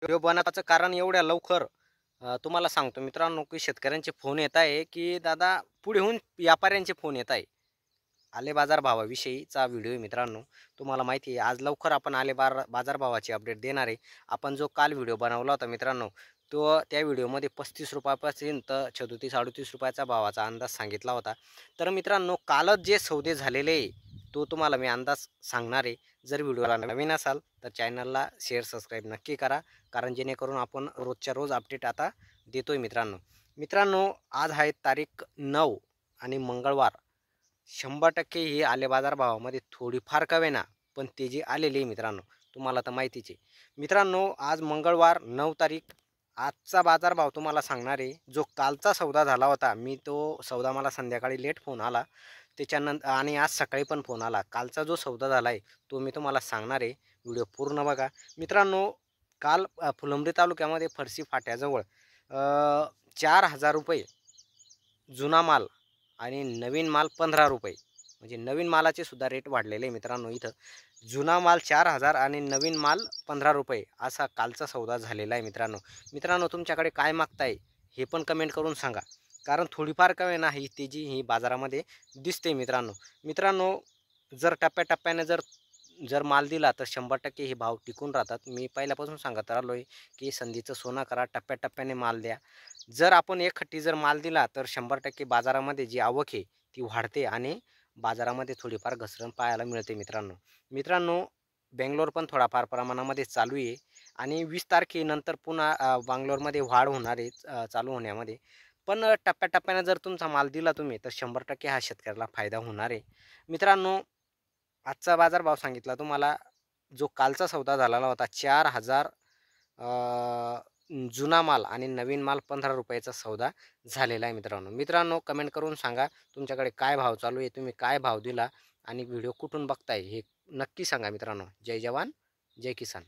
Video बनवायचं कारण एवढ्या लवकर तुम्हाला सांगतो मित्रांनो, की शेतकऱ्यांचे फोन येत आहे, की दादा पुढेहून व्यापाऱ्यांचे फोन येत आहे. आले बाजार भावाविषयीचा व्हिडिओ आहे मित्रांनो. तुम्हाला माहिती आहे आज लवकर आपण बाजार भावाची अपडेट देणार आहे. आपण जो काल व्हिडिओ बनवला होता मित्रांनो, तो त्या व्हिडिओमध्ये ₹35 तर ₹37-38 भावाचा अंदाज सांगितला होता. तर मित्रांनो कालच जे सौदे झालेले आहे, तो तुम्हाला मी अंदाज सांगणार आहे. जर व्हिडिओला नवीन असाल तर चॅनलला शेअर, सबस्क्राईब नक्की करा. कारण जेणेकरून आपण रोजच्या रोज अपडेट आता देतोय मित्रांनो. मित्रांनो आज आहे तारीख 9 आणि मंगळवार. 100% ही आले बाजारभावामध्ये थोडीफार का होईना पण तेजी आलेली आहे मित्रांनो. तुम्हाला तर माहितीच आहे. मित्रांनो आज मंगळवार 9 तारीख. आजचा बाजारभाव तुम्हाला सांगणार आहे. जो कालचा सौदा झाला होता, मी तो सौदा मला संध्याकाळी लेट फोन आला. त्याच्यानंतर आणि आज सकाळी पण फोन आला. कालचा जो सौदा झाला आहे तो मी तुम्हाला सांगणार आहे. व्हिडिओ पूर्ण बघा. मित्रांनो काल फुलंब्री तालुक्यामध्ये फरशी फाट्याजवळ ₹4000 जुना माल आणि नवीन माल ₹15 म्हणजे नवीन मालाचे सुद्धा रेट वाढलेले आहे मित्रांनो. इथं जुना माल 4000 आणि नवीन माल ₹15 असा कालचा सौदा झालेला आहे मित्रांनो. मित्रांनो तुमच्याकडे काय मागताय हे पण कमेंट करून सांगा. कारण थोडीफार का होईना ही तेजी ही बाजारामध्ये दिसते मित्रांनो. मित्रांनो जर टप्प्याटप्प्याने जर जर माल दिला तर 100% हे भाव टिकून राहतात. मी पहिल्यापासून सांगत आलो आहे की संधीचं सोनं करा, टप्प्याटप्प्याने माल द्या. जर आपण एकखट्टी जर माल दिला तर 100% बाजारामध्ये जी आवक आहे ती वाढते आणि बाजारामध्ये थोडीफार घसरण पाहायला मिळते मित्रांनो. मित्रांनो बेंगलोर पण थोडाफार प्रमाणामध्ये चालू आहे आणि 20 तारखेनंतर पुन्हा बांगलोरमध्ये वाढ होणार आहे चालू होण्यामध्ये. पण टप्प्याटप्प्याने जर तुमचा माल दिला तुम्ही तर 100% हा शेतकऱ्याला फायदा होणार आहे. मित्रांनो आजचा बाजारभाव सांगितला तुम्हाला. जो कालचा सौदा झालेला होता 4000 जुना माल आणि नवीन माल ₹15 सौदा झालेला आहे मित्रांनो. मित्रांनो कमेंट करून सांगा तुमच्याकडे काय भाव चालू आहे, तुम्ही काय भाव दिला आणि व्हिडिओ कुठून बघताय हे नक्की सांगा मित्रांनो. जय जवान जय किसान.